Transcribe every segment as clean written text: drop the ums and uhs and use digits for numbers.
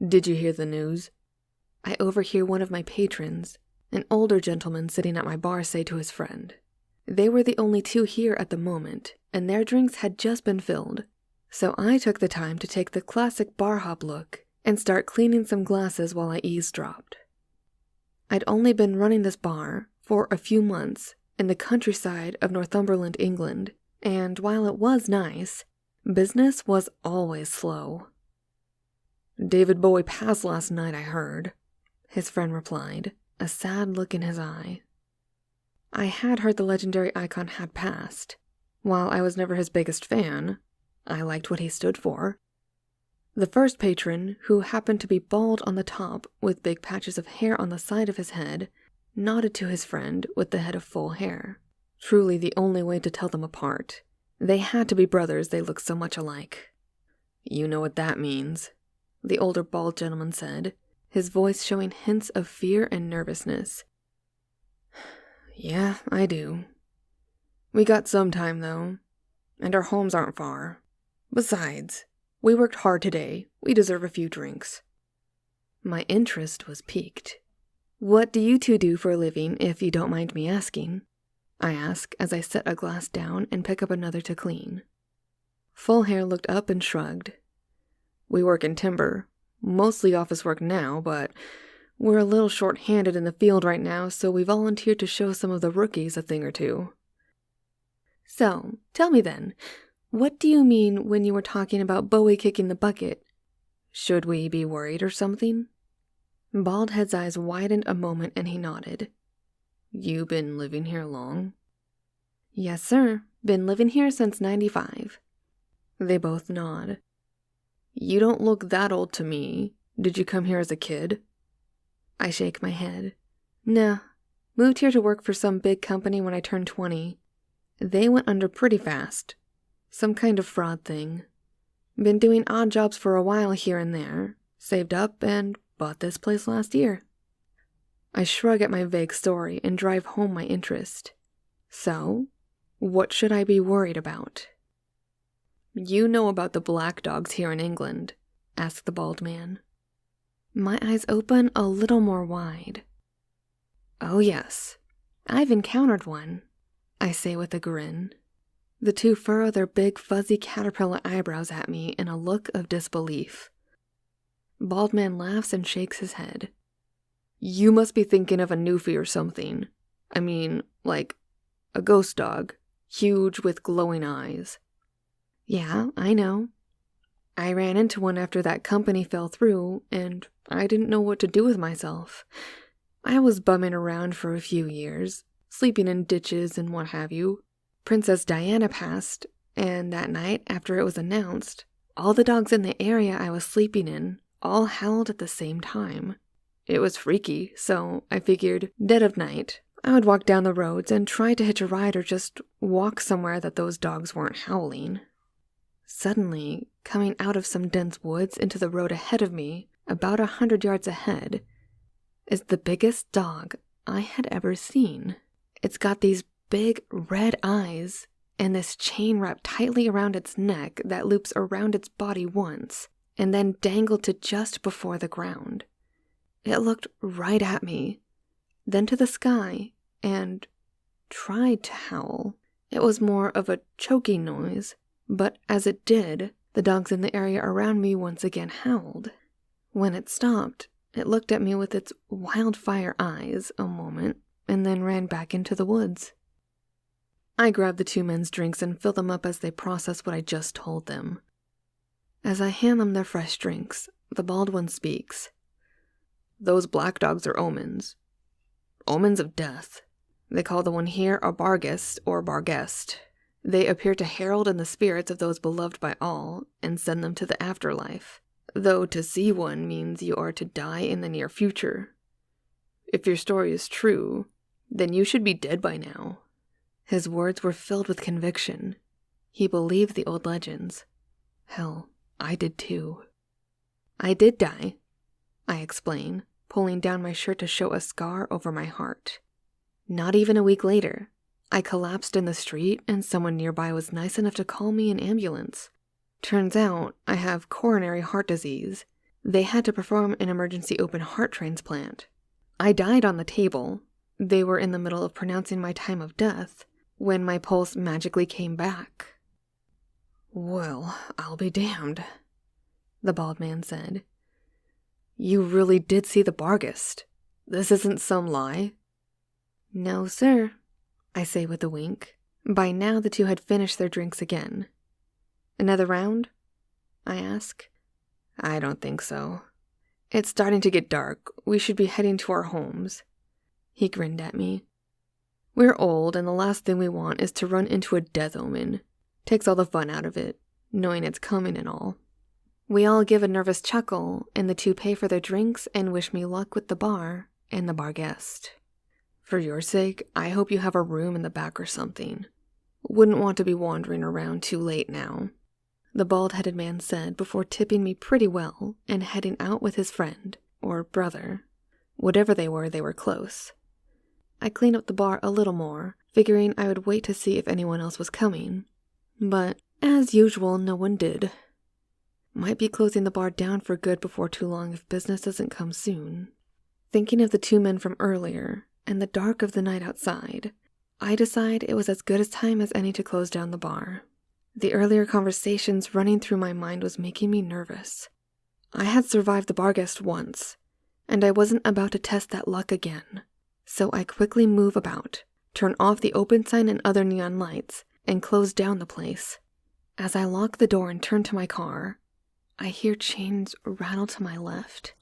Did you hear the news? I overhear one of my patrons, an older gentleman sitting at my bar, say to his friend. They were the only two here at the moment, and their drinks had just been filled. So I took the time to take the classic bar hop look and start cleaning some glasses while I eavesdropped. I'd only been running this bar for a few months in the countryside of Northumberland, England, and while it was nice, business was always slow. "David Bowie passed last night, I heard," his friend replied, a sad look in his eye. I had heard the legendary icon had passed. While I was never his biggest fan, I liked what he stood for. The first patron, who happened to be bald on the top with big patches of hair on the side of his head, nodded to his friend with the head of full hair. Truly the only way to tell them apart. They had to be brothers, they looked so much alike. "You know what that means," the older bald gentleman said, his voice showing hints of fear and nervousness. "Yeah, I do. We got some time, though, and our homes aren't far. Besides, we worked hard today. We deserve a few drinks." My interest was piqued. "What do you two do for a living, if you don't mind me asking?" I ask as I set a glass down and pick up another to clean. Full Hair looked up and shrugged. "We work in timber. Mostly office work now, but we're a little short-handed in the field right now, so we volunteered to show some of the rookies a thing or two." "So, tell me then, what do you mean when you were talking about Bowie kicking the bucket? Should we be worried or something?" Baldhead's eyes widened a moment and he nodded. "You been living here long?" "Yes, sir. Been living here since '95. They both nod. "You don't look that old to me. Did you come here as a kid?" I shake my head. "Nah. Moved here to work for some big company when I turned 20. They went under pretty fast. Some kind of fraud thing. Been doing odd jobs for a while here and there. Saved up and bought this place last year." I shrug at my vague story and drive home my interest. "So, what should I be worried about?" "You know about the black dogs here in England?" asked the bald man. My eyes open a little more wide. "Oh yes, I've encountered one," I say with a grin. The two furrow their big fuzzy caterpillar eyebrows at me in a look of disbelief. Bald man laughs and shakes his head. "You must be thinking of a newfie or something. I mean, like, a ghost dog, huge with glowing eyes." "Yeah, I know. I ran into one after that company fell through, and I didn't know what to do with myself. I was bumming around for a few years, sleeping in ditches and what have you. Princess Diana passed, and that night, after it was announced, all the dogs in the area I was sleeping in all howled at the same time. It was freaky, so I figured, dead of night, I would walk down the roads and try to hitch a ride or just walk somewhere that those dogs weren't howling. Suddenly, coming out of some dense woods into the road ahead of me, about 100 yards ahead, is the biggest dog I had ever seen. It's got these big red eyes and this chain wrapped tightly around its neck that loops around its body once and then dangled to just before the ground. It looked right at me, then to the sky, and tried to howl. It was more of a choking noise, but as it did, the dogs in the area around me once again howled. When it stopped, it looked at me with its wildfire eyes a moment, and then ran back into the woods. I grab the two men's drinks and fill them up as they process what I just told them. As I hand them their fresh drinks, the bald one speaks. "Those black dogs are omens. Omens of death. They call the one here a Barghest or Barghest. They appear to herald in the spirits of those beloved by all and send them to the afterlife, though to see one means you are to die in the near future. If your story is true, then you should be dead by now." His words were filled with conviction. He believed the old legends. Hell, I did too. "I did die," I explain, pulling down my shirt to show a scar over my heart. "Not even a week later, I collapsed in the street and someone nearby was nice enough to call me an ambulance. Turns out I have coronary heart disease. They had to perform an emergency open heart transplant. I died on the table. They were in the middle of pronouncing my time of death when my pulse magically came back. "Well, I'll be damned," the bald man said. "You really did see the Barghest. This isn't some lie." "No, sir," I say with a wink. By now the two had finished their drinks again. "Another round?" I ask. "I don't think so. It's starting to get dark. We should be heading to our homes." He grinned at me. "We're old, and the last thing we want is to run into a death omen. Takes all the fun out of it, knowing it's coming and all." We all give a nervous chuckle, and the two pay for their drinks and wish me luck with the bar and the bar guest. "For your sake, I hope you have a room in the back or something. Wouldn't want to be wandering around too late now," the bald-headed man said before tipping me pretty well and heading out with his friend, or brother. Whatever they were close. I cleaned up the bar a little more, figuring I would wait to see if anyone else was coming. But, as usual, no one did. Might be closing the bar down for good before too long if business doesn't come soon. Thinking of the two men from earlier, and the dark of the night outside, I decide it was as good a time as any to close down the bar. The earlier conversations running through my mind was making me nervous. I had survived the Barghest once, and I wasn't about to test that luck again. So I quickly move about, turn off the open sign and other neon lights, and close down the place. As I lock the door and turn to my car, I hear chains rattle to my left,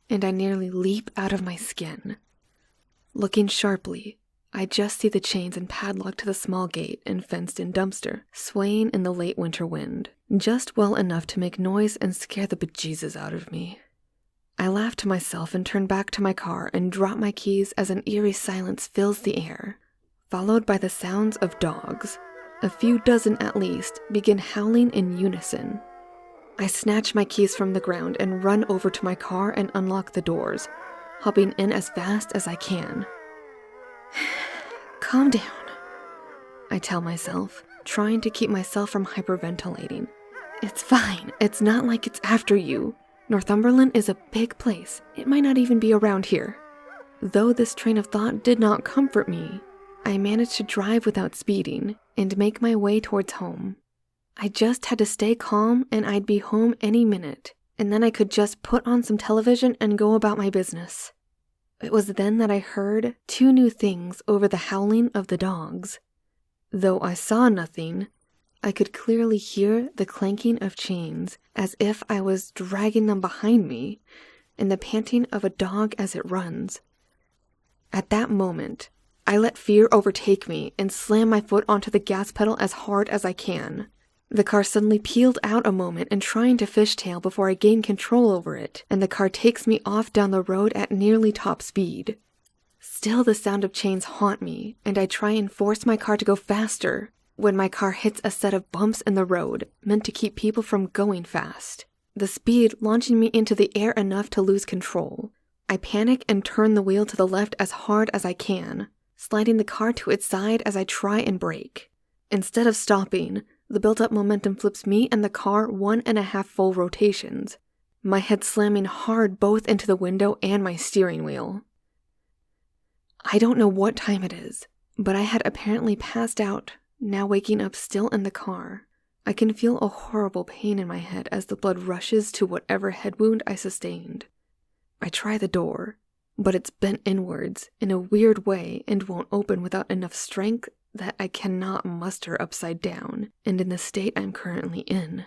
and I nearly leap out of my skin. Looking sharply, I just see the chains and padlock to the small gate and fenced-in dumpster swaying in the late winter wind, just well enough to make noise and scare the bejesus out of me. I laugh to myself and turn back to my car and drop my keys as an eerie silence fills the air, followed by the sounds of dogs. A few dozen at least begin howling in unison. I snatch my keys from the ground and run over to my car and unlock the doors, hopping in as fast as I can. "Calm down," I tell myself, trying to keep myself from hyperventilating. "It's fine. It's not like it's after you. Northumberland is a big place. It might not even be around here." Though this train of thought did not comfort me, I managed to drive without speeding and make my way towards home. I just had to stay calm and I'd be home any minute, and then I could just put on some television and go about my business. It was then that I heard two new things over the howling of the dogs. Though I saw nothing, I could clearly hear the clanking of chains as if I was dragging them behind me, and the panting of a dog as it runs. At that moment, I let fear overtake me and slam my foot onto the gas pedal as hard as I can. The car suddenly peeled out a moment and trying to fishtail before I gain control over it, and the car takes me off down the road at nearly top speed. Still the sound of chains haunt me, and I try and force my car to go faster when my car hits a set of bumps in the road meant to keep people from going fast, the speed launching me into the air enough to lose control. I panic and turn the wheel to the left as hard as I can, sliding the car to its side as I try and brake. Instead of stopping, the built-up momentum flips me and the car 1.5 full rotations, my head slamming hard both into the window and my steering wheel. I don't know what time it is, but I had apparently passed out, now waking up still in the car. I can feel a horrible pain in my head as the blood rushes to whatever head wound I sustained. I try the door, but it's bent inwards in a weird way and won't open without enough strength that I cannot muster upside down and in the state I'm currently in.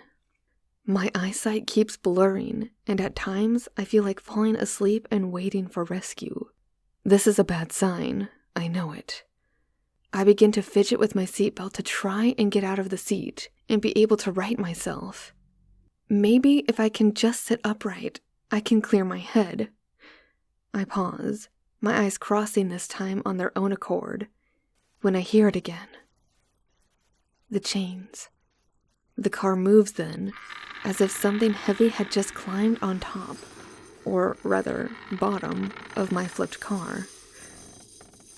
My eyesight keeps blurring, and at times I feel like falling asleep and waiting for rescue. This is a bad sign, I know it. I begin to fidget with my seatbelt to try and get out of the seat and be able to right myself. Maybe if I can just sit upright, I can clear my head. I pause, my eyes crossing this time on their own accord, when I hear it again. The chains. The car moves then, as if something heavy had just climbed on top, or rather, bottom, of my flipped car.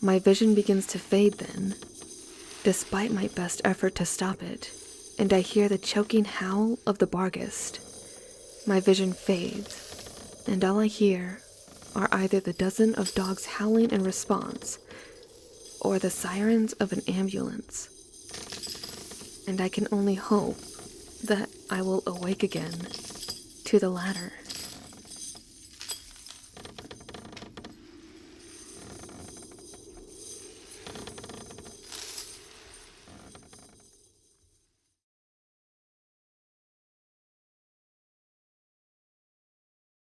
My vision begins to fade then, despite my best effort to stop it, and I hear the choking howl of the Barghest. My vision fades, and all I hear are either the dozen of dogs howling in response or the sirens of an ambulance. And I can only hope that I will awake again to the latter.